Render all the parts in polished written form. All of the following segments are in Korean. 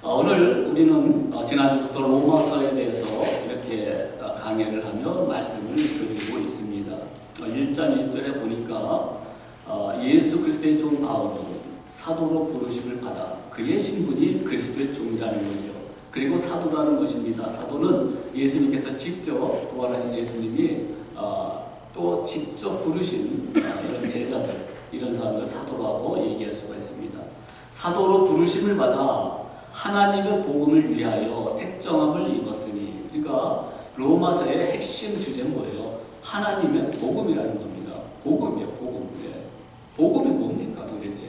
오늘 우리는 지난주부터 로마서에 대해서 이렇게 강의를 하며 말씀을 드리고 있습니다. 1장 1절에 보니까 예수 그리스도의 종 바울은 사도로 부르심을 받아 그의 신분이 그리스도의 종이라는 거죠. 그리고 사도라는 것입니다. 사도는 예수님께서 직접 부활하신 예수님이 또 직접 부르신 이런 제자들, 이런 사람들 사도라고 얘기할 수가 있습니다. 사도로 부르심을 받아 하나님의 복음을 위하여 택정함을 입었으니, 그러니까 로마서의 핵심 주제는 뭐예요? 하나님의 복음이라는 겁니다. 복음이에요, 복음. 복음이 뭡니까 도대체?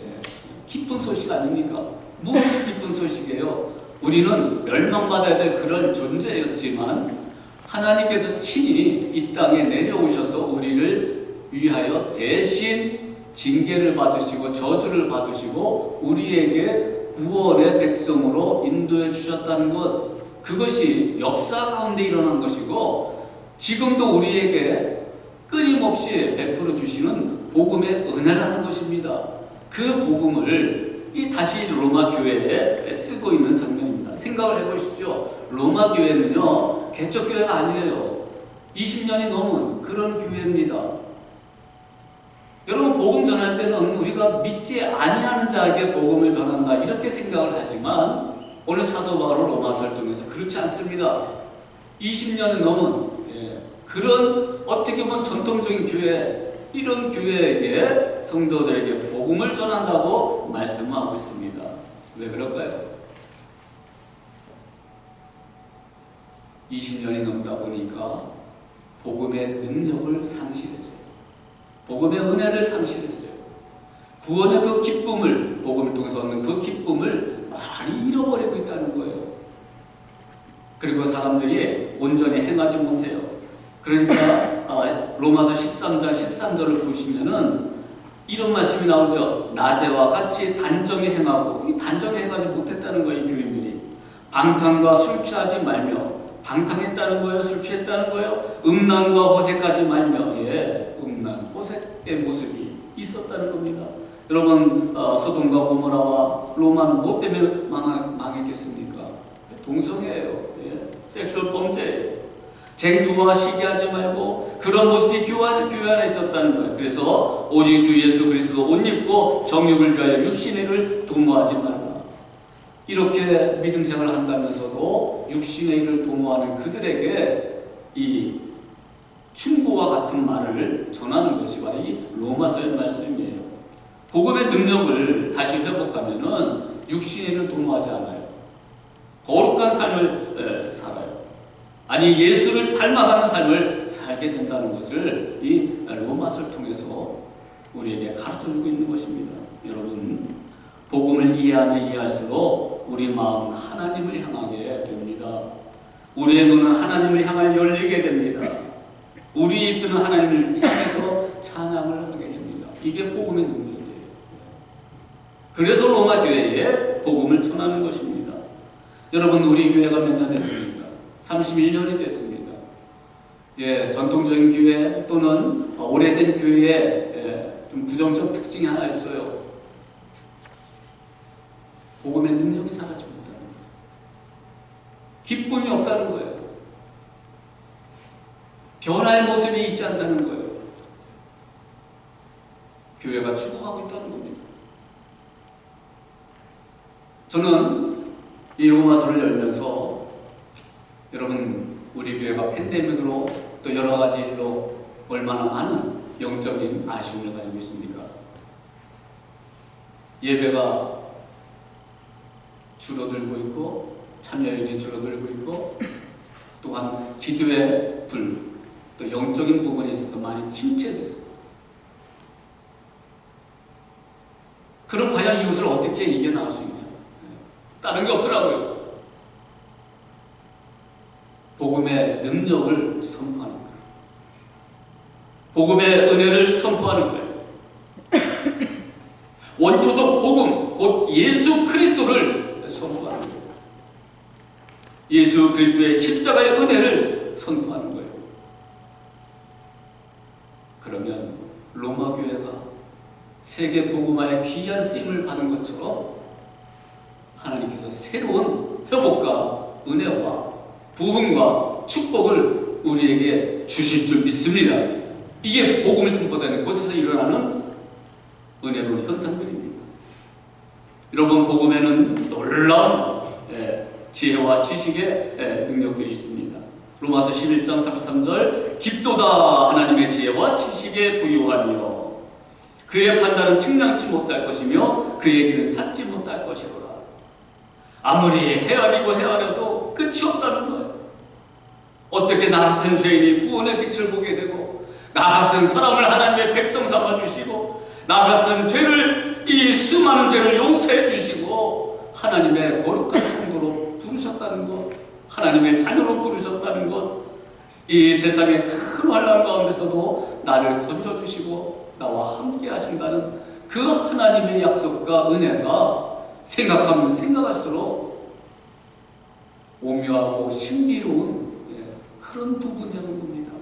기쁜 소식 아닙니까? 무엇이 기쁜 소식이에요? 우리는 멸망받아야 될 그런 존재였지만 하나님께서 친히 이 땅에 내려오셔서 우리를 위하여 대신 징계를 받으시고 저주를 받으시고 우리에게 구원의 백성으로 인도해 주셨다는 것, 그것이 역사 가운데 일어난 것이고 지금도 우리에게 끊임없이 베풀어 주시는 복음의 은혜라는 것입니다. 그 복음을 다시 로마 교회에 쓰고 있는 장면입니다. 생각을 해보십시오. 로마 교회는요, 개척 교회가 아니에요. 20년이 넘은 그런 교회입니다. 여러분, 복음 전할 때는 우리가 믿지 아니하는 자에게 복음을 전한다 이렇게 생각을 하지만 오늘 사도 바울 로마서를 통해서 그렇지 않습니다. 20년이 넘은 그런 어떻게 보면 전통적인 교회, 이런 교회에게 성도들에게 복음을 전한다고 말씀하고 있습니다. 왜 그럴까요? 20년이 넘다 보니까 복음의 능력을 상실했어요. 복음의 은혜를 상실했어요. 구원의 그 기쁨을, 복음을 통해서 얻는 그 기쁨을 많이 잃어버리고 있다는 거예요. 그리고 사람들이 온전히 행하지 못해요. 그러니까 로마서 13장 13절을 보시면은 이런 말씀이 나오죠. 낮에와 같이 단정히 행하고, 이 단정히 행하지 못했다는 거예요. 이 교인들이 방탕과 술 취하지 말며, 방탕했다는 거예요? 술 취했다는 거예요? 음란과 호색하지 말며, 음란, 호색의 모습이 있었다는 겁니다. 여러분, 소돔과 고모라와 로마는 무엇 때문에 망했겠습니까? 동성애예요. 섹슈얼 범죄예요. 쟁투와 시기하지 말고 그런 모습이 교회 안에 있었다는 거예요. 그래서 오직 주 예수 그리스도 옷 입고 정욕을 위하여 육신의 일을 도모하지 말라. 이렇게 믿음 생활을 한다면서도 육신의 일을 도모하는 그들에게 이 충고와 같은 말을 전하는 것이 바로 이 로마서의 말씀이에요. 복음의 능력을 다시 회복하면은 육신의 일을 도모하지 않아요. 거룩한 삶을 살아요. 아니, 예수를 닮아가는 삶을 살게 된다는 것을 이 로마서를 통해서 우리에게 가르쳐주고 있는 것입니다. 여러분, 복음을 이해하면 이해할수록 우리 마음은 하나님을 향하게 됩니다. 우리의 눈은 하나님을 향하여 열리게 됩니다. 우리 입술은 하나님을 향해서 찬양을 하게 됩니다. 이게 복음의 능력이에요. 그래서 로마 교회에 복음을 전하는 것입니다. 여러분, 우리 교회가 몇 년 됐습니까? 31년이 됐습니다. 전통적인 교회 또는 오래된 교회에 좀 부정적 특징이 하나 있어요. 복음의 능력이 사라지고 있다는 거예요. 기쁨이 없다는 거예요. 변화의 모습이 있지 않다는 거예요. 교회가 죽어가고 있다는 겁니다. 저는 이 로마서를 열면서 여러분, 우리 교회가 팬데믹으로 또 여러 가지 일로 얼마나 많은 영적인 아쉬움을 가지고 있습니까? 예배가 줄어들고 있고 참여율이 줄어들고 있고 또한 기도의 불, 또 영적인 부분에 있어서 많이 침체됐어요. 그럼 과연 이것을 어떻게 이겨나갈 수 있냐? 다른 게 없더라고요. 복음의 능력을 선포하는 거예요. 복음의 은혜를 선포하는 거예요. 원초적 복음, 곧 예수 그리스도를 선포하는 거예요. 예수 그리스도의 십자가의 은혜를 선포하는 거예요. 그러면 로마 교회가 세계 복음화의 귀한 쓰임을 받은 것처럼 하나님께서 새로운 회복과 은혜와 부흥과 축복을 우리에게 주실 줄 믿습니다. 이게 복음을 선포되는 곳에서 일어나는 은혜로운 현상들입니다. 여러분, 복음에는 놀라운 지혜와 지식의 능력들이 있습니다. 로마서 11장 33절 깊도다 하나님의 지혜와 지식에 부유하며 그의 판단은 측량치 못할 것이며 그의 길은 찾지 못할 것이로라. 아무리 헤아리고 헤아려도 끝이 없다는 거예요. 어떻게 나 같은 죄인이 구원의 빛을 보게 되고, 나 같은 사람을 하나님의 백성 삼아주시고, 나 같은 죄를, 이 수많은 죄를 용서해 주시고 하나님의 거룩한 성도로 부르셨다는 것, 하나님의 자녀로 부르셨다는 것, 이 세상의 큰 환난 가운데서도 나를 건져주시고 나와 함께 하신다는 그 하나님의 약속과 은혜가 생각하면 생각할수록 오묘하고 신비로운 그런 부분이라는 겁니다.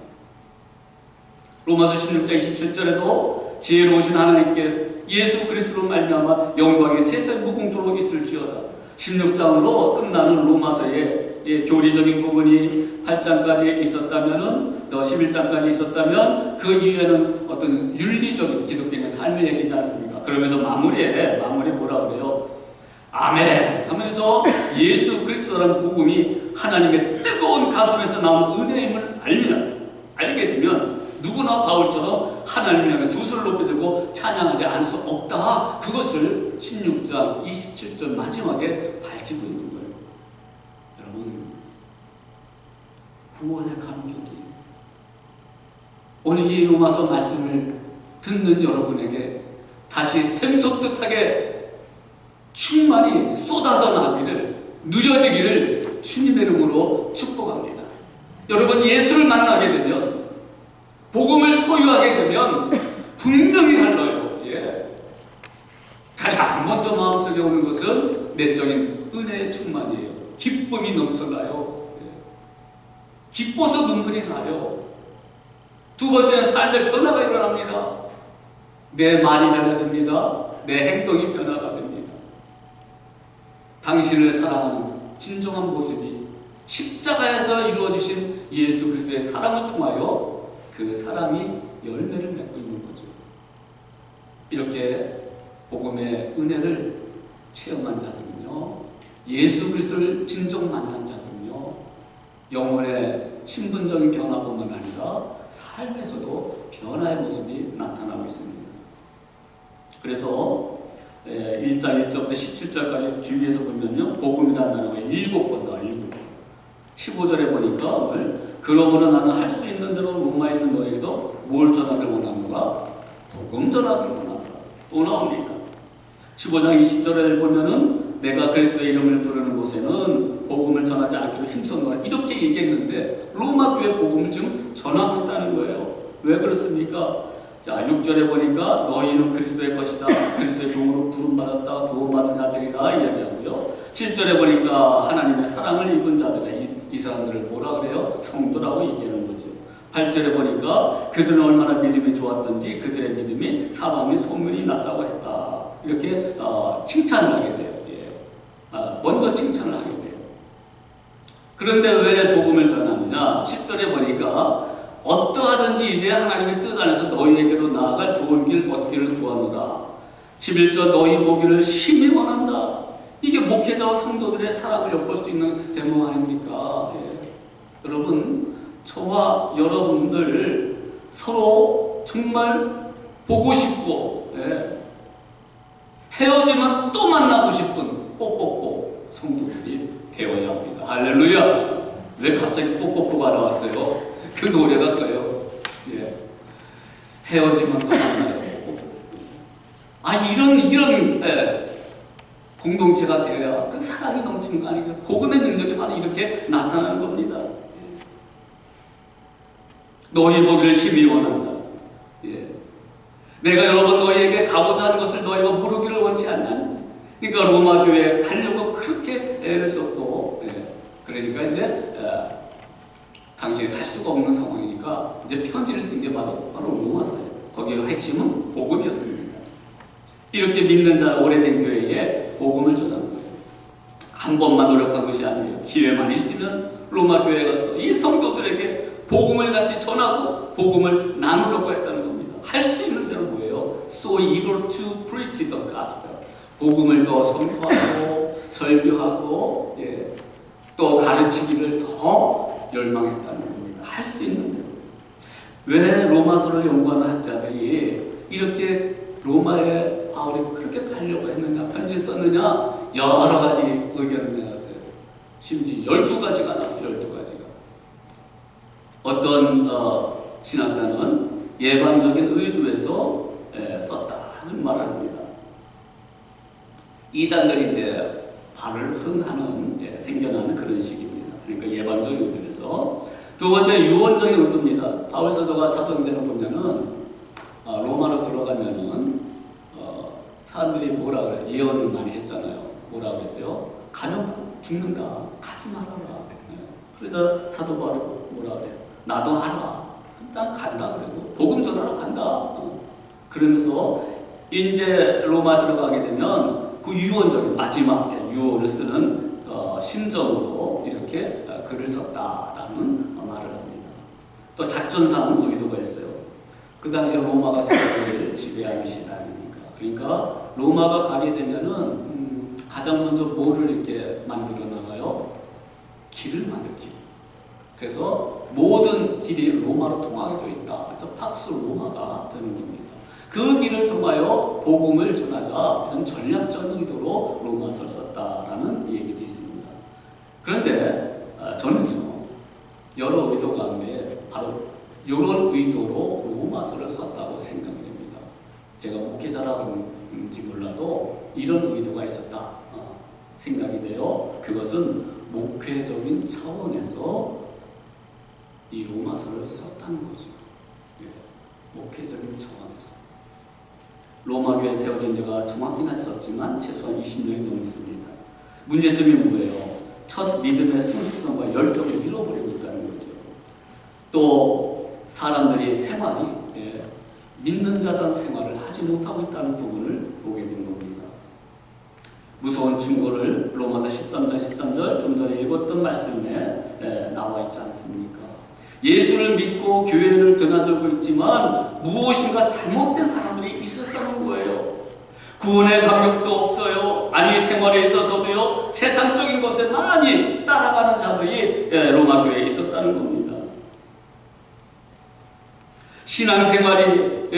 로마서 16장 27절에도 지혜로우신 하나님께 예수 그리스도로 말미암아 영광이 세세 무궁토록 있을지어다. 16장으로 끝나는 로마서의 교리적인 부분이 8장까지 있었다면은, 또 11장까지 있었다면 그 이후에는 어떤 윤리적인 기독교인의 삶을 얘기하지 않습니까? 그러면서 마무리에 뭐라 그래요? 아멘 하면서 예수 그리스도라는 복음이 하나님의 뜨거운 가슴에서 나온 은혜임을 알게 되면 누구나 바울처럼 하나님을 향해 두 손을 높이 들고 찬양하지 않을 수 없다. 그것을 16장 27절 마지막에 밝히고 있는 거예요. 여러분, 구원의 감격이 오늘 이 로마서 말씀을 듣는 여러분에게 다시 샘솟듯하게 충만히 쏟아져 나기를, 누려지기를 주님의 이름으로 축복합니다. 여러분, 예수를 만나게 되면, 복음을 소유하게 되면 분명히 달라요. 가장 먼저 마음속에 오는 것은 내적인 은혜의 충만이에요. 기쁨이 넘쳐나요. 기뻐서 눈물이 나요. 두 번째는 삶의 변화가 일어납니다. 내 말이 변화됩니다. 내 행동이 변화가 됩니다. 당신을 사랑하는 진정한 모습이 십자가에서 이루어지신 예수 그리스도의 사랑을 통하여 그 사랑이 열매를 맺고 있는 거죠. 이렇게 복음의 은혜를 체험한 자들은요, 예수 그리스도를 진정 만난 자들은요, 영혼의 신분적인 변화뿐만 아니라 삶에서도 변화의 모습이 나타나고 있습니다. 그래서 1장 1절부터 17절까지 주위에서 보면요, 복음이라는 단어가 7번 나와요. 7번. 15절에 보니까 그러므로 나는 할 수 있는 대로 로마에 있는 너에게도 뭘 전하길 원하는가? 복음 전하길 원하더라. 또 나옵니다. 15장 20절에 보면은 내가 그리스도의 이름을 부르는 곳에는 복음을 전하지 않기로 힘썼노라. 이렇게 얘기했는데 로마 교회 복음을 지금 전하고 있다는 거예요. 왜 그렇습니까? 자, 6절에 보니까 너희는 그리스도의 것이다. 그리스도의 종으로 부름받았다. 구원받은 자들이다. 이야기하고요. 7절에 보니까 하나님의 사랑을 입은 자들이다. 이 사람들을 뭐라 그래요? 성도라고 얘기하는 거죠. 8절에 보니까 그들은 얼마나 믿음이 좋았던지 그들의 믿음이 사방에 소문이 났다고 했다. 이렇게 칭찬을 하게 돼요. 먼저 칭찬을 하게 돼요. 그런데 왜 복음을 전하느냐? 10절에 보니까 어떠하든지 이제 하나님의 뜻 안에서 너희에게로 나아갈 좋은 길 얻기를 구하노라. 11절 너희 보기를 심히 원한다. 이게 목회자와 성도들의 사랑을 엿볼 수 있는 대목 아닙니까? 여러분, 저와 여러분들 서로 정말 보고 싶고 헤어지면 또 만나고 싶은 뽀뽀뽀 성도들이 되어야 합니다. 할렐루야! 왜 갑자기 뽀뽀뽀가 나왔어요? 그 노래가 그래요. 헤어지면 또 만나요. 이런 공동체가 되어야 그 사랑이 넘치는 거 아니에요? 복음의 능력이 바로 이렇게 나타나는 겁니다. 너희 보기를 심히 원한다. 내가 여러분 너희에게 가고자 하는 것을 너희가 모르기를 원치 않나니? 그러니까 로마 교회에 가려고 그렇게 애를 썼고, 그러니까 이제 당시에 갈 수가 없는 상황이니까 이제 편지를 쓴 게 바로 로마서예요. 거기의 핵심은 복음이었습니다. 이렇게 믿는 자 오래된 교회에 복음을 전하는 거예요. 한 번만 노력한 것이 아니에요. 기회만 있으면 로마 교회에 가서 이 성도들에게 복음을 같이 전하고 복음을 나누려고 했다는 겁니다. 할 수 있는 대로 뭐예요? So eager to preach the gospel. 복음을 더 선포하고 설교하고 또 가르치기를 더 열망했다는 겁니다. 할 수 있는 대로. 왜 로마서를 연구하는 학자들이 이렇게 로마에 바울이 그렇게 가려고 했느냐, 편지를 썼느냐, 여러 가지 의견을 내놨어요. 심지어 12가지가 나왔어요. 12가지가. 어떤 신학자는 예반적인 의도에서 썼다는 말을 합니다. 이단들이 이제 발을 흥하는 생겨나는 그런 식입니다. 그러니까 예반적인 의도에서. 두 번째 유언적인 의도입니다. 바울 사도가 사도행전을 보면은 로마로 들어가면은 사람들이 뭐라 그래요? 예언을 많이 했잖아요. 뭐라 그랬어요? 가면 죽는다. 가지 말아라. 그래서 사도 바울이 뭐라 그래요? 나도 알아. 난 간다 그래도. 복음 전하러 간다. 그러면서 이제 로마 들어가게 되면 그 유언적인 마지막 유언을 쓰는 심정으로 이렇게 글을 썼다라는 말을 합니다. 또 작전상 의도가 있어요. 그 당시에 로마가 세계를 지배하는 시대니까. 그러니까 로마가 가게 되면은 가장 먼저 뭐를 이렇게 만들어 나가요? 길을 만들 길. 그래서 모든 길이 로마로 통하게 되어 있다. 그래서 팍스 로마가 되는 겁니다. 그 길을 통하여 복음을 전하자 이런 전략적 의도로 로마서를 썼다라는 얘기도 있습니다. 그런데 저는요 여러 의도 가운데 바로 이런 의도로 로마서를 썼다고 생각됩니다. 제가 목회자라는지 몰라도 이런 의도가 있었다 생각이 돼요. 그것은 목회적인 차원에서 이 로마서를 썼다는 거죠. 목회적인 차원에서. 로마 교회 세워진 지가 정확히는 할 수 없지만 최소한 20년이 넘습니다. 문제점이 뭐예요? 첫 믿음의 순수성과 열정을 잃어버리고 있다는 거죠. 또 사람들이 생활이 믿는 자단 생활을 하지 못하고 있다는 부분을 보게 된 겁니다. 무서운 충고를 로마서 13절 좀 전에 읽었던 말씀에 나와 있지 않습니까? 예수를 믿고 교회를 드나들고 있지만 무엇인가 잘못된 사람들이 있었다는 거예요. 구원의 감격도 없어요. 아니 생활에 있어서도요. 세상적인 것에 많이 따라가는 사람들이 로마 교회에 있었다는 겁니다. 신앙생활이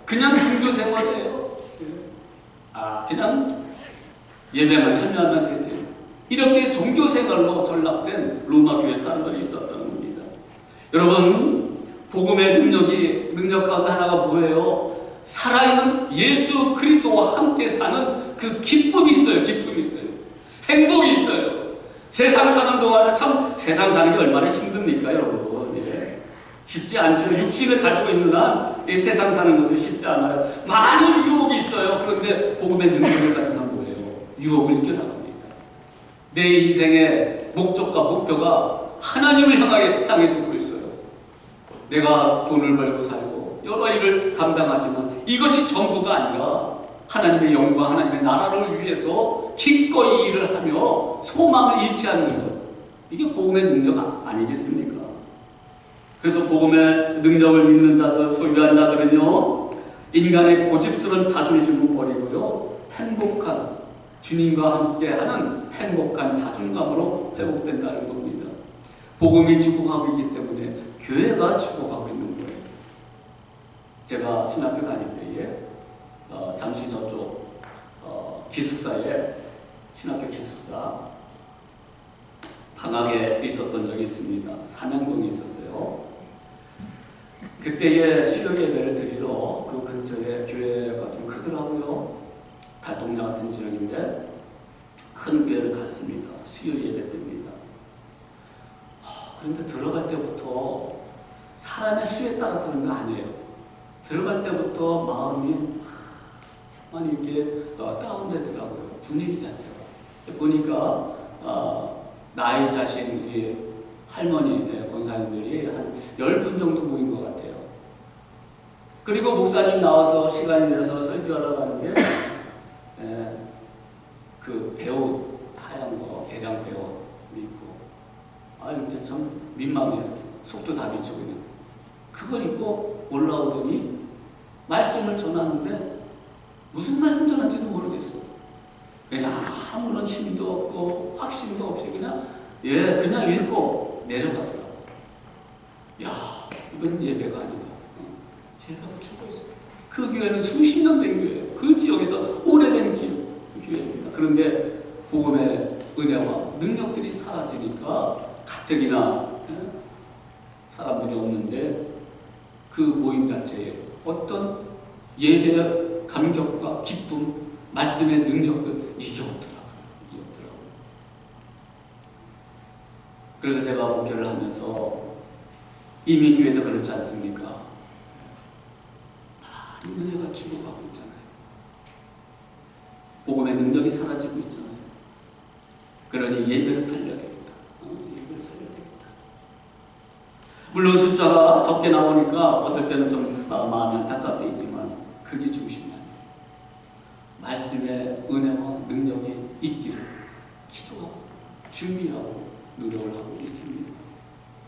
그냥 종교생활이에요. 그냥 예배만 참여하면 되지. 이렇게 종교생활로 전락된 로마 교회 사람들이 있었다는 겁니다. 여러분, 복음의 능력 가운데 하나가 뭐예요? 살아있는 예수 그리스도와 함께 사는 그 기쁨이 있어요. 기쁨이 있어요. 행복이 있어요. 세상 사는 동안에 참 세상 사는 게 얼마나 힘듭니까, 여러분? 쉽지 않죠. 육신을 가지고 있는 한 세상 사는 것은 쉽지 않아요. 많은 유혹이 있어요. 그런데 복음의 능력을 가진 사람 뭐예요? 유혹을 이겨나갑니다. 내 인생의 목적과 목표가 하나님을 향해 두고 있어요. 내가 돈을 벌고 살고 여러 일을 감당하지만 이것이 전부가 아니라 하나님의 영광, 하나님의 나라를 위해서 기꺼이 일을 하며 소망을 잃지 않는 것. 이게 복음의 능력 아니겠습니까? 그래서 복음의 능력을 믿는 자들, 소유한 자들은요, 인간의 고집스러운 자존심을 버리고요, 행복한, 주님과 함께하는 행복한 자존감으로 회복된다는 겁니다. 복음이 죽어가고 있기 때문에 교회가 죽어가고 있는 거예요. 제가 신학교 다닐 때에 잠시 저쪽 기숙사에 신학교 기숙사 방학에 있었던 적이 있습니다. 삼양동에 있었어요. 그때에 수요 예배를 드리러 그 근처에 교회가 좀 크더라고요. 달동네 같은 지역인데 큰 교회를 갔습니다. 수요 예배 때입니다. 그런데 들어갈 때부터 사람의 수에 따라서 그런 거 아니에요. 들어갈 때부터 마음이 많이 이렇게 다운되더라고요. 분위기 자체가. 보니까 나이 자신 할머니 권사님들이 한 10분 정도 모인 것 같아요. 그리고 목사님 나와서 시간이 돼서 설교하러 가는데 그 배옷 하얀 거 민망해서 속도 다 미쳐 그냥. 그걸 입고 올라오더니 말씀을 전하는데 무슨 말씀 전한지도 모르겠어. 그냥 아무런 힘도 없고 확신도 없이 그냥 읽고 내려가더라고. 야, 이건 예배가 아니다. 예배가 죽어있어. 그 교회는 수십 년 된 교회예요. 그 지역에서 오래된 교회입니다. 그런데 복음의 은혜와 능력들이 사라지니까 가뜩이나 사람들이 없는데 그 모임 자체에 어떤 예배의 감격과 기쁨, 말씀의 능력들 이게 없더라고요. 그래서 제가 목회를 하면서 이민교회도 그렇지 않습니까? 은혜가 죽어가고 있잖아요. 복음의 능력이 사라지고 있잖아요. 그러니 예배를 살려야 되겠다. 예배를 살려야 되겠다. 물론 숫자가 적게 나오니까 어떨 때는 좀 마음이 안타깝게 있지만 그게 중심이 아니에요. 말씀의 은혜와 능력이 있기를 기도하고 준비하고 노력을 하고 있습니다.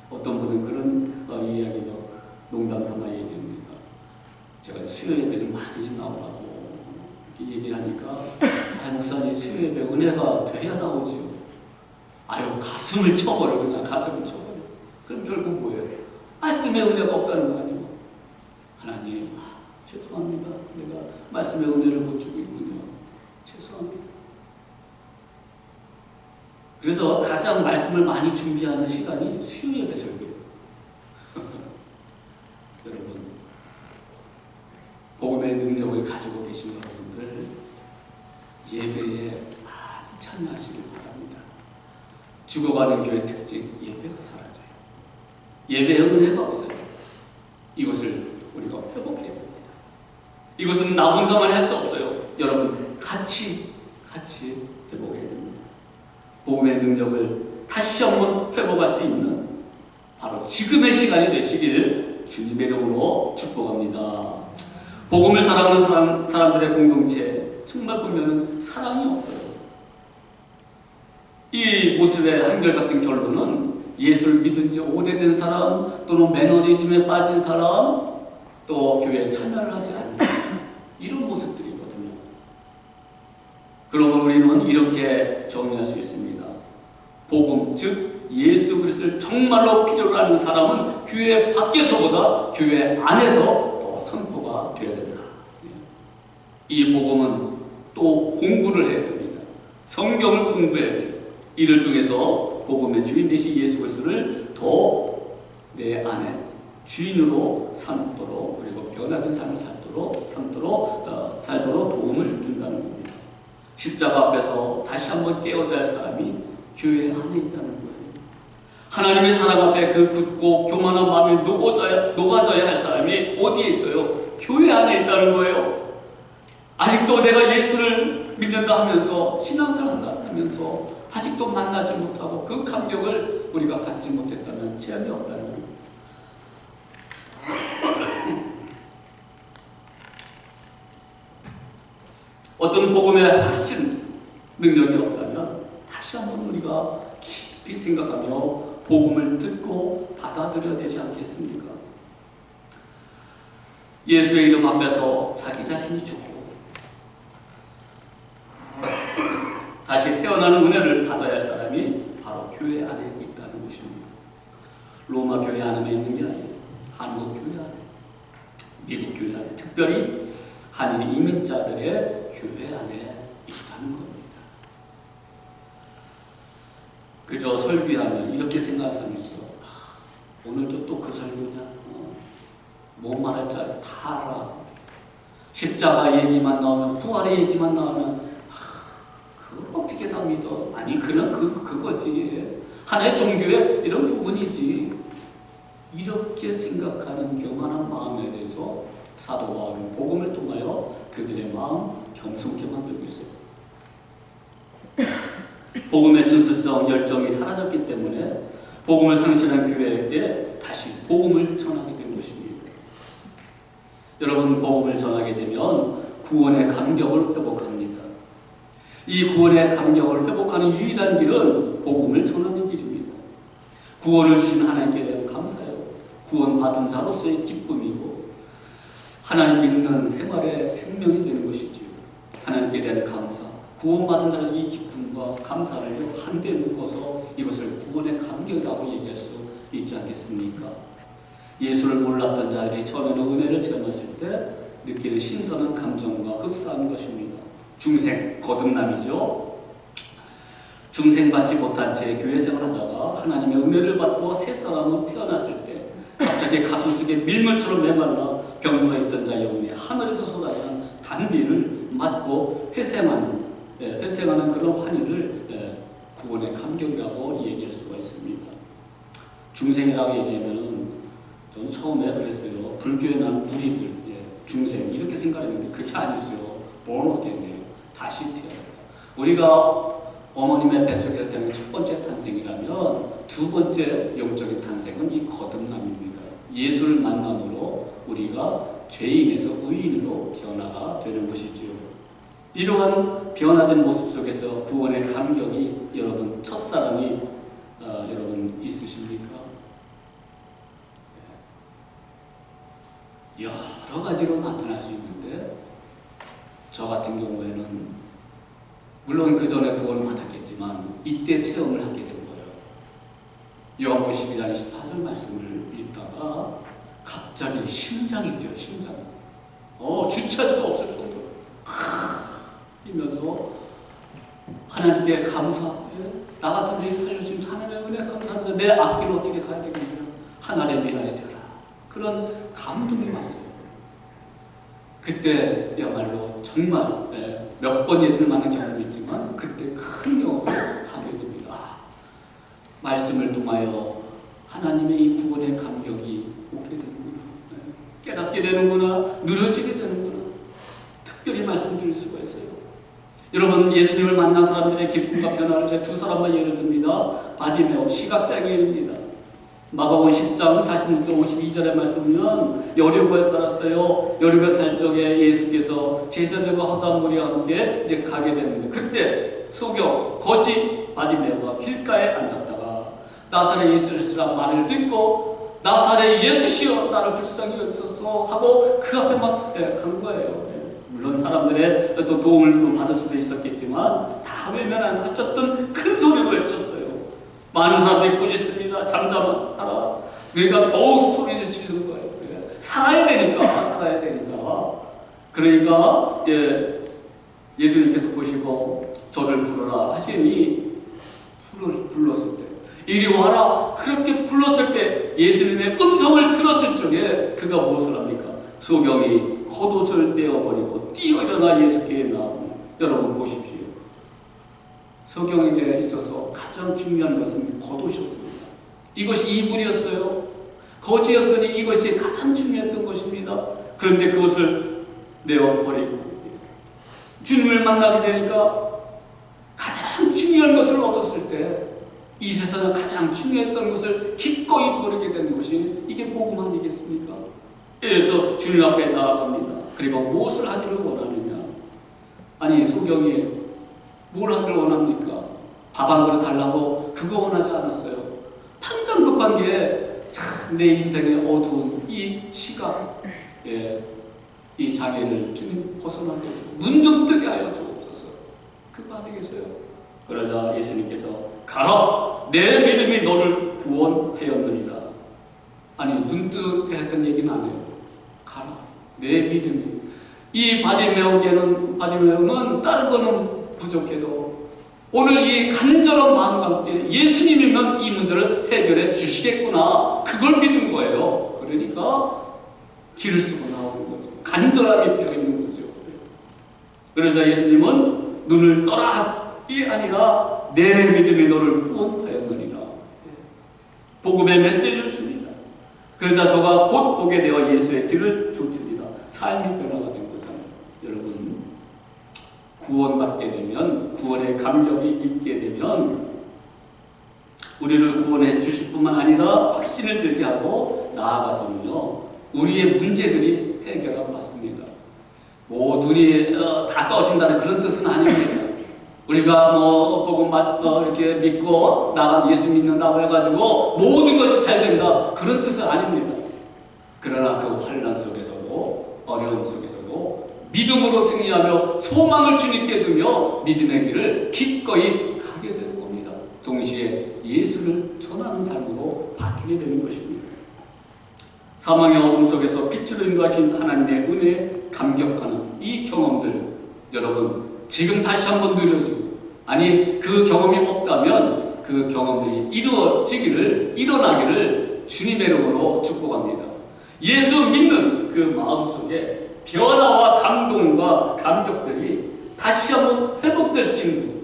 어떤 분은 그런 이야기도 농담 삼아 얘기합니다. 제가 수요 예배 좀 많이 좀 나오라고 이렇게 얘기를 하니까 목사님 수요 예배 은혜가 돼야 나오지요. 아유 가슴을 쳐버려. 그냥 가슴을 쳐버려. 그럼 결국 뭐예요? 말씀의 은혜가 없다는 거 아니에요? 하나님 죄송합니다. 내가 말씀의 은혜를 못 주고 있군요. 죄송합니다. 그래서 가장 말씀을 많이 준비하는 시간이 수요 예배 설교예요. 여러분 복음의 능력을 가지고 계신 여러분들 예배에 많이 참여하시길 바랍니다. 죽어가는 교회 특징 예배가 사라져요. 예배의 은혜가 없어요. 이것을 우리가 회복해야 됩니다. 이것은 나 혼자만 할 수 없어요. 여러분 같이 회복해야 됩니다. 복음의 능력을 다시 한번 회복할 수 있는 바로 지금의 시간이 되시길 주님의 이름으로 축복합니다. 복음을 사랑하는 사람들의 공동체 정말 보면은 사랑이 없어요. 이 모습의 한결같은 결론은 예수를 믿은 지 오래된 사람 또는 매너리즘에 빠진 사람 또 교회에 참여를 하지 않는 이런 모습들이거든요. 그러면 우리는 이렇게 정리할 수 있습니다. 복음 즉 예수 그리스도를 정말로 필요로 하는 사람은 교회 밖에서보다 교회 안에서 더 선포가 되어야 된다. 이 복음은 또 공부를 해야 됩니다. 성경을 공부해야 돼요. 이를 통해서 복음의 주인 되신 예수 그리스도를 더 내 안에 주인으로 삼도록 그리고 변화된 삶을 살도록 도움을 준다는 겁니다. 십자가 앞에서 다시 한번 깨어져야 할 사람이 교회 안에 있다는 거예요. 하나님의 사랑 앞에 그 굳고 교만한 마음이 녹아져야 할 사람이 어디에 있어요? 교회 안에 있다는 거예요. 아직도 내가 예수를 믿는다 하면서 신앙생활 한다 하면서 아직도 만나지 못하고 그 감격을 우리가 갖지 못했다면 체험이 없다는 거예요. 어떤 복음의 확신 능력이 없다면 다시 한번 우리가 깊이 생각하며 복음을 듣고 받아들여야 되지 않겠습니까? 예수의 이름 앞에서 자기 자신이 죽고 다시 태어나는 은혜를 받아야 할 사람이 바로 교회 안에 있다는 것입니다. 로마 교회 안에 있는 게 아니에요. 한국 교회 안에, 미국 교회 안에, 특별히 한인 이민자들의 교회 안에 있다는 겁니다. 그저 설교하면 이렇게 생각하는 사람이 있어요. 오늘도 또 그 설교냐? 뭔 말할 줄 알아? 다 알아. 십자가 얘기만 나오면, 부활의 얘기만 나오면 그걸 어떻게 다 믿어? 아니 그냥 그거지. 하나의 종교의 이런 부분이지. 이렇게 생각하는 교만한 마음에 대해서 사도 바울은 복음을 통하여 그들의 마음 겸손케 만들고 있어요. 복음의 순수성, 열정이 사라졌기 때문에 복음을 상실한 교회에 다시 복음을 전하게 된 것입니다. 여러분 복음을 전하게 되면 구원의 감격을 회복합니다. 이 구원의 감격을 회복하는 유일한 길은 복음을 전하는 길입니다. 구원을 주신 하나님께 구원받은 자로서의 기쁨이고 하나님 믿는 생활의 생명이 되는 것이지요. 하나님께 대한 감사, 구원받은 자로서 이 기쁨과 감사를 한데 묶어서 이것을 구원의 감격이라고 얘기할 수 있지 않겠습니까? 예수를 몰랐던 자들이 처음에는 은혜를 체험했을 때 느끼는 신선한 감정과 흡사한 것입니다. 중생, 거듭남이죠. 중생받지 못한 채 교회 생활하다가 하나님의 은혜를 받고 새 사람으로 태어났을 때 갑자기 가슴속에 밀물처럼 메말라 병들어 있던 자 영혼이 하늘에서 쏟아지는 단비를 맞고 회생하는 그런 환희를 구원의 감격이라고 얘기할 수가 있습니다. 중생이라고 얘기하면은 전 처음에 그랬어요. 불교에 난 무리들, 중생 이렇게 생각했는데 그게 아니죠. born again이에요. 다시 태어났다. 우리가 어머님의 뱃속에서 태어난 첫 번째 탄생이라면 두 번째 영적인 탄생은 이 거듭남입니다. 예수를 만남으로 우리가 죄인에서 의인으로 변화가 되는 것이지요. 이러한 변화된 모습 속에서 구원의 감격이 여러분 첫사랑이 여러분 있으십니까? 여러 가지로 나타날 수 있는데 저 같은 경우에는 물론 그 전에 구원을 받았겠지만 이때 체험을 하게 된 거예요. 요한복음 12장 24절 말씀을 읽다가 갑자기 심장이 뛰어요. 심장. 주체할 수 없을 정도로 뛰면서 하나님께 감사. 나 같은 죄인 살려주신 하나님의 은혜 감사합니다. 내 앞길을 어떻게 가야 되겠냐. 하나님의 미랄이 되라. 그런 감동이 왔어요. 그때야말로 정말 몇 번 예수를 만난 경험이 있지만 그때 큰 경험을 하게 됩니다. 말씀을 통하여 하나님의 이 구원의 감격이 오게 되는구나. 깨닫게 되는구나. 누려지게 되는구나. 특별히 말씀드릴 수가 있어요. 여러분 예수님을 만난 사람들의 기쁨과 변화를 제가 두 사람만 예를 듭니다. 바디메오 시각장애인입니다. 마가복음 10장 46절 52절의 말씀은 여리고에 살았어요. 여리고에 살 적에 예수께서 제자들과 허다한 무리와 함께 이제 가게 되는데 그때 소경 거지 바디메오가 길가에 앉았다가 나사렛 예수라는 말을 듣고 나사렛 예수시여 나를 불쌍히 여기소서 하고 그 앞에 막 간 거예요. 물론 사람들의 또 도움을 받을 수도 있었겠지만 다 외면한 어쨌든 큰 소리로 외쳤어요. 많은 사람들이 꾸짖습니다. 잠잠하라. 그러니까 더욱 소리를 지르는 거예요. 살아야 되니까. 그러니까 예수님께서 보시고 저를 부르라 하시니 불렀을 때 이리 와라. 그렇게 불렀을 때 예수님의 음성을 들었을 적에 그가 무엇을 합니까? 소경이 겉옷을 떼어버리고 뛰어 일어나 예수께 나오니 여러분 보십시오. 소경에게 있어서 가장 중요한 것은 겉옷이었습니다. 이것이 이불이었어요. 거지였으니 이것이 가장 중요했던 것입니다. 그런데 그것을 내어버리고 주님을 만나게 되니까 가장 중요한 것을 얻었을 때 이 세상에 가장 중요했던 것을 기꺼이 버리게 되는 것이 이게 복음 아니겠습니까? 그래서 주님 앞에 나아갑니다. 그리고 무엇을 하기를 원하느냐? 아니 소경이 뭘 하기를 원합니까? 밥 한 그릇 달라고 그거 원하지 않았어요. 당장 급한 게 참 내 인생의 어두운 이 시각, 이 장애를 주님 벗어나게 해주고 눈 좀 뜨게 하여 주옵소서. 그거 아니겠어요? 그러자 예수님께서 가라! 내 믿음이 너를 구원하였느니라. 아니 눈 뜨게 했던 얘기는 아니에요. 가라. 내 믿음이. 이 바디메오는 다른 거는 부족해도 오늘 이 간절한 마음과 함께 예수님이면 이 문제를 해결해 주시겠구나. 그걸 믿은 거예요. 그러니까 길을 쓰고 나오는 거죠. 간절함이 되어 있는 거죠. 그러자 예수님은 눈을 떠라 이 아니라 내 믿음이 너를 구원하였느니라. 복음의 메시지를 줍니다. 그러자 저가 곧 보게 되어 예수의 길을 쫓습니다. 삶이 변화가 된 거잖아요. 여러분 구원받게 되면 구원의 감격이 있게 되면 우리를 구원해 주실 뿐만 아니라 확신을 들게 하고 나아가서는요 우리의 문제들이 해결을 받습니다. 뭐 눈이 다 떠진다는 그런 뜻은 아닙니다. 우리가 복음 이렇게 믿고 나가 예수 믿는다고 해가지고 모든 것이 잘 된다 그런 뜻은 아닙니다. 그러나 그 환난 속에서도, 어려움 속에서도 믿음으로 승리하며 소망을 주님께 두며 믿음의 길을 기꺼이 가게 되는 겁니다. 동시에 예수를 전하는 삶으로 바뀌게 되는 것입니다. 사망의 어둠 속에서 빛으로 인도하신 하나님의 은혜에 감격하는 이 경험들, 여러분 지금 다시 한번 누려지고, 아니 그 경험이 없다면 그 경험들이 일어나기를 주님의 이름으로 축복합니다. 예수 믿는 그 마음속에 변화와 감동과 감격들이 다시 한번 회복될 수 있는,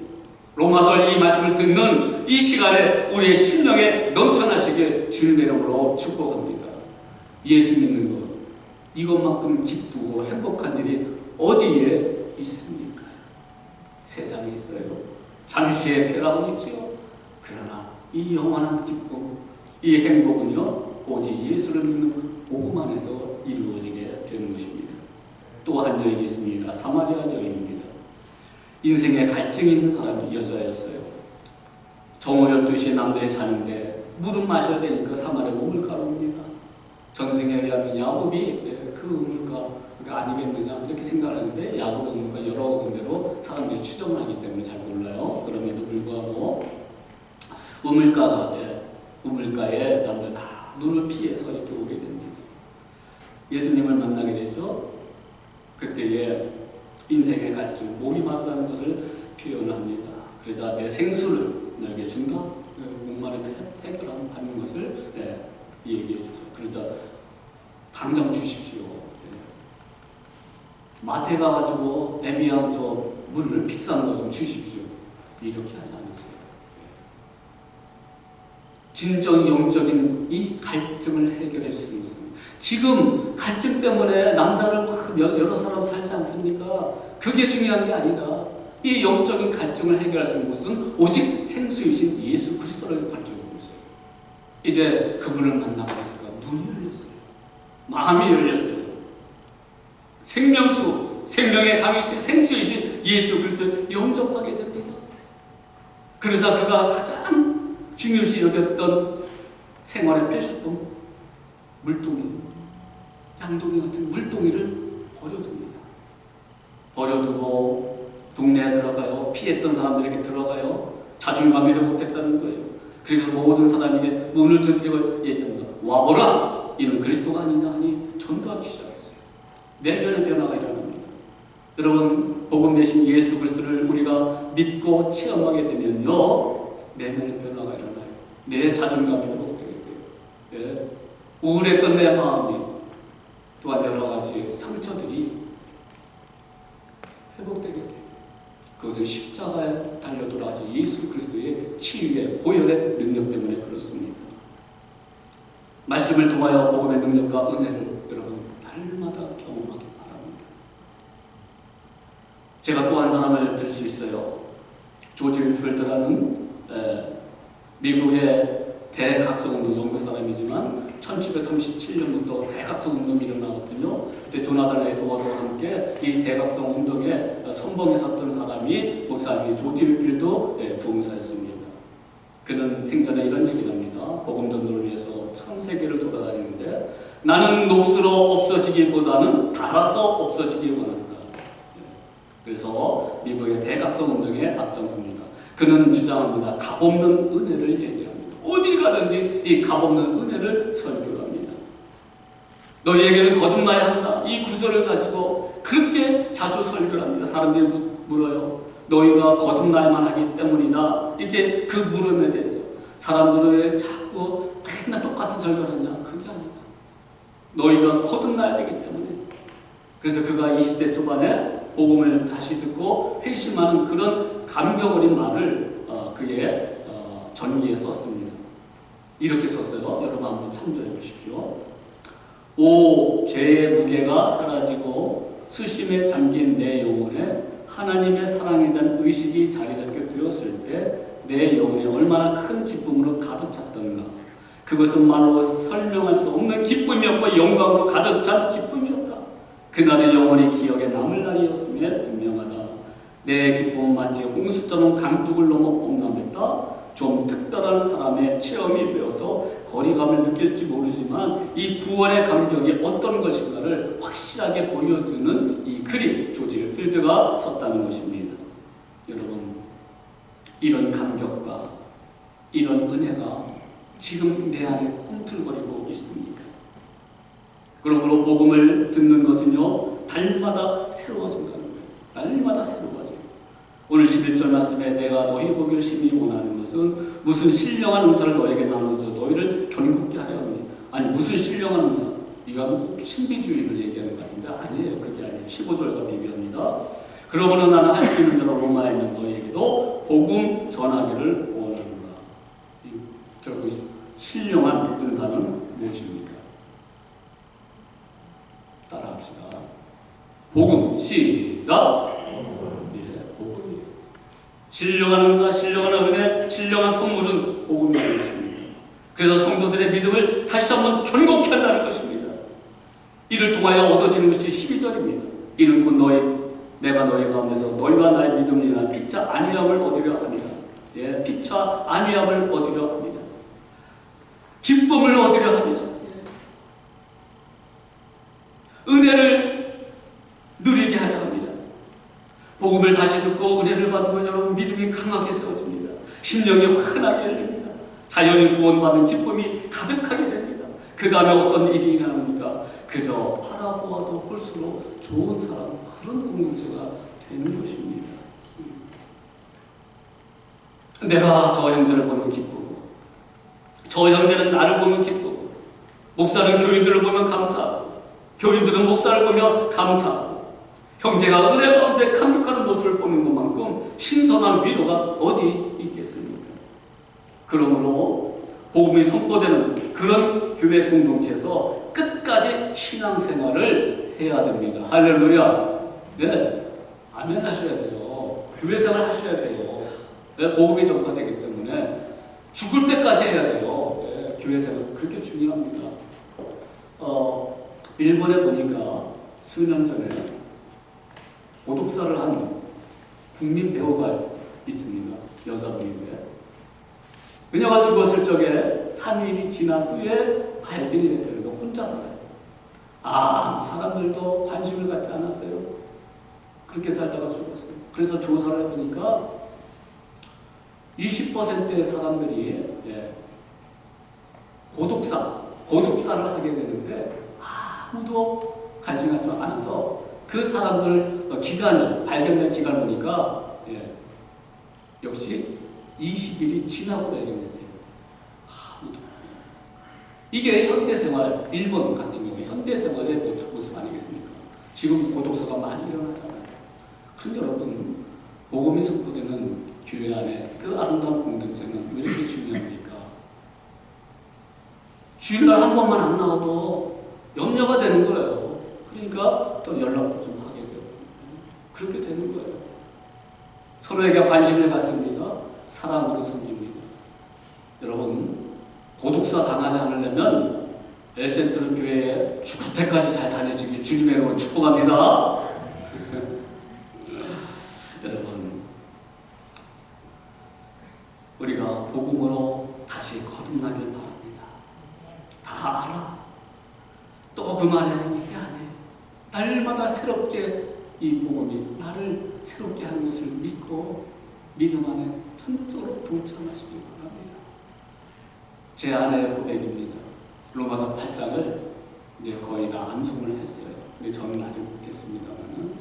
로마서 이 말씀을 듣는 이 시간에 우리의 심령에 넘쳐나시길 주님의 이름으로 축복합니다. 예수 믿는 것, 이것만큼 기쁘고 행복한 일이 어디에 있습니까? 세상에 있어요. 잠시의 쾌락은 있지요. 그러나 이 영원한 기쁨, 이 행복은요, 오직 예수를 믿는 복음 안에서 이루어지게 되는 것입니다. 또 한 여인이 있습니다. 사마리아 여인입니다. 인생에 갈등이 있는 사람이 여자였어요. 정오 12시에 남들이 사는데 물은 마셔야 되니까 사마리아 우물가로 옵니다. 전승에 의하면 야곱이 그 우물가가 아니겠느냐 이렇게 생각하는데, 야곱 우물가 여러 군데로 사람들이 추정을 하기 때문에 잘 몰라요. 그럼에도 불구하고 우물가에 남들 다 눈을 피해서 이렇게 오게 됩니다. 예수님을 만나게 되죠. 그때에 인생의 갈증, 목이 마르다는 것을 표현합니다. 그러자 내 생수를 너에게 준다. 목마름을 해결하는 것을 얘기해 주죠. 그러자 당장 주십시오. 마트에 가가지고 애매한 저 물을 비싼 거 좀 주십시오. 이렇게 하지 않았어요. 진정 영적인 이 갈증을 해결해 주는 것은, 지금 갈증 때문에 남자를 막 여러 사람 살지 않습니까? 그게 중요한 게 아니다. 이 영적인 갈증을 해결할 수 있는 것은 오직 생수이신 예수 그리스도를 가르쳐주고 있어요. 이제 그분을 만나보니까 눈이 열렸어요. 마음이 열렸어요. 생명수, 생명의 강이신 생수이신 예수 그리스도를 영접하게 됩니다. 그래서 그가 가장 중요시 여겼던 생활의 필수품, 물동이, 양동이 같은 물동이를 버려둡니다. 버려두고 동네에 들어가요. 피했던 사람들에게 들어가요. 자존감이 회복됐다는 거예요. 그래서 모든 사람에게 문을 두드리고 얘기합니다. 와보라! 이는 그리스도가 아니냐 하니 전도하기 시작했어요. 내면의 변화가 일어납니다. 여러분, 복음 대신 예수 그리스도를 우리가 믿고 체험하게 되면요, 내면의 변화가 일어나요. 내 자존감이 회복되게 돼요. 예. 우울했던 내 마음이, 또한 여러 가지 상처들이 회복되게 돼요. 그것은 십자가에 달려 돌아가신 예수 그리스도의 치유의 보혈의 능력 때문에 그렇습니다. 말씀을 통하여 복음의 능력과 은혜를 여러분 날마다 경험하기 바랍니다. 제가 또 한 사람을 들 수 있어요. 조지 윌필드라는 미국의 대각성운동 영국 사람이지만 1737년부터 대각성운동이 일어나거든요. 그때 조나단 에드워드와 함께 이 대각성운동에 선봉에 섰던 사람이 목사님이 조지 윌필드 부흥사였습니다. 그는 생전에 이런 얘기를 합니다. 복음 전도를 위해서 전 세계를 돌아다니는데, 나는 녹슬어 없어지기보다는 닳아서 없어지길 원한다. 그래서 미국의 대각성운동에 앞장섭니다. 그는 주장합니다. 값없는 은혜를 얘기합니다. 어디 가든지 이 값없는 은혜를 설교합니다. 너희에게는 거듭나야 한다. 이 구절을 가지고 그렇게 자주 설교를 합니다. 사람들이 물어요. 너희가 거듭나야만 하기 때문이다. 이게 그 물음에 대해서 사람들은 왜 자꾸 맨날 똑같은 설교를 하냐? 그게 아니다. 너희가 거듭나야 되기 때문에. 그래서 그가 20대 초반에 복음을 다시 듣고 회심하는 그런 감격 어린 말을 그의 전기에 썼습니다. 이렇게 썼어요. 여러분 한번 참조해 보십시오. 오, 죄의 무게가 사라지고 수심에 잠긴 내 영혼에 하나님의 사랑에 대한 의식이 자리 잡게 되었을 때 내 영혼이 얼마나 큰 기쁨으로 가득 찼던가. 그것은 말로 설명할 수 없는 기쁨이었고 영광으로 가득 찬 기쁨이었다. 그날의 영혼이 기억에 남을 날이었음에 분명하다. 내 기쁨은 마치 홍수처럼 강둑을 넘어 뽐나했다. 좀 특별한 사람의 체험이 되어서 거리감을 느낄지 모르지만 이 구원의 감격이 어떤 것인가를 확실하게 보여주는 이 글이 조지 필드가 썼다는 것입니다. 여러분, 이런 감격과 이런 은혜가 지금 내 안에 꿈틀거리고 있습니까? 그러므로 복음을 듣는 것은요, 달마다 새로워진다는 거예요. 날마다 새로워져요. 오늘 11절 말씀에 내가 너희 보기를 심히 원하는 것은 무슨 신령한 은사를 너에게 나눠줘 너희를 견고케 하려 합니다. 아니, 무슨 신령한 은사? 이거는 꼭 신비주의를 얘기하는 것 같은데 아니에요. 그게 아니에요. 15절과 비교합니다. 그러므로 나는 할 수 있는 대로 로마에 있는 너희에게도 복음 전하기를 원하노라. 결국 신령한 은사는 무엇입니까? 따라합시다. 복음, 시작! 복음이에요. 신령한 은사, 신령한 은혜, 신령한 선물은 복음이라는 것입니다. 그래서 성도들의 믿음을 다시 한번 견고케 한다는 것입니다. 이를 통하여 얻어지는 것이 12절입니다. 이는 곧 내가 너희 가운데서 너희와 나의 믿음을 인한 피차 안위함을 얻으려 합니다. 예, 피차 안위함을 얻으려 합니다. 기쁨을 얻으려 합니다. 은혜를 누리게 하려 합니다. 복음을 다시 듣고 은혜를 받으면 여러분 믿음이 강하게 세워집니다. 심령이 환하게 열립니다. 자연인 구원받는 기쁨이 가득하게 됩니다. 그 다음에 어떤 일이 일어납니까? 그저 바라보아도 볼수록 좋은 사람, 그런 공동체가 되는 것입니다. 내가 저 형제를 보면 기쁘고, 저 형제는 나를 보면 기쁘고, 목사는 교인들을 보면 감사하고, 교인들은 목사를 보며 감사하고, 형제가 은혜 가운데 감격하는 모습을 보는 것만큼 신선한 위로가 어디 있겠습니까? 그러므로 복음이 선포되는 그런 교회 공동체에서 끝까지 신앙생활을 해야 됩니다. 할렐루야. 네, 아멘 하셔야 돼요. 교회 생활 하셔야 돼요. 네, 복음이 전파되기 때문에 죽을 때까지 해야 돼요. 네, 교회 생활 그렇게 중요합니다. 일본에 보니까 수년 전에 고독사를 한 국민 배우가 있습니다. 여자분인데 그녀가 죽었을 적에 3일이 지난 후에 발견이 됐다는 거. 혼자 살아요. 사람들도 관심을 갖지 않았어요. 그렇게 살다가 죽었어요. 그래서 조사를 해보니까 20%의 사람들이 고독사를 하게 되는데 아무도 관심하지 않아서 그 사람들 발견된 기간을 보니까 역시 20일이 지나고 발견됐대요. 이게 현대생활, 일본 같은 경우에 현대생활의 모습 아니겠습니까? 지금 고독사가 많이 일어나잖아요. 그런데 여러분, 복음이 선포되는 교회 안에 그 아름다운 공동체는 왜 이렇게 중요합니까? 주일날 한 번만 안 나와도 염려가 되는 거예요. 그러니까 또 연락도 좀 하게 되고 그렇게 되는 거예요. 서로에게 관심을 갖습니다. 사랑으로 섬깁니다. 여러분, 고독사 당하지 않으려면 엘센트로 교회에 죽을 때까지 잘 다니시길 주님의 이름으로 축복합니다. 여러분, 우리가 복음으로 다시 거듭나길 바랍니다. 다 알아. 또 그 말에 이게 아니에요. 날마다 새롭게 이 복음이 나를 새롭게 하는 것을 믿고 믿음 안에 전적으로 동참하시길 바랍니다. 제 아내의 고백입니다. 로마서 8장을 이제 거의 다 암송을 했어요. 근데 저는 아직 못했습니다만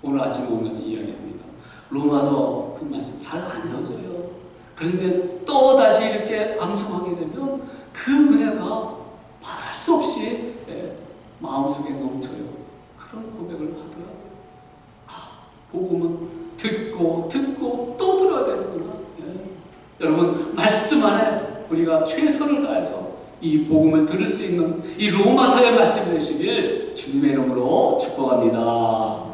오늘 아침에 오면서 이야기합니다. 로마서 그 말씀 잘 안 외워져요. 그런데 또 다시 이렇게 암송하게 되면 그 은혜가 말할 수 없이 마음속에 넘쳐요. 그런 고백을 하더라고요. 복음은 듣고 또 들어야 되는구나. 여러분, 말씀 안에 우리가 최선을 다해서 이 복음을 들을 수 있는 이 로마서의 말씀이 되시길 주님의 이름으로 축복합니다.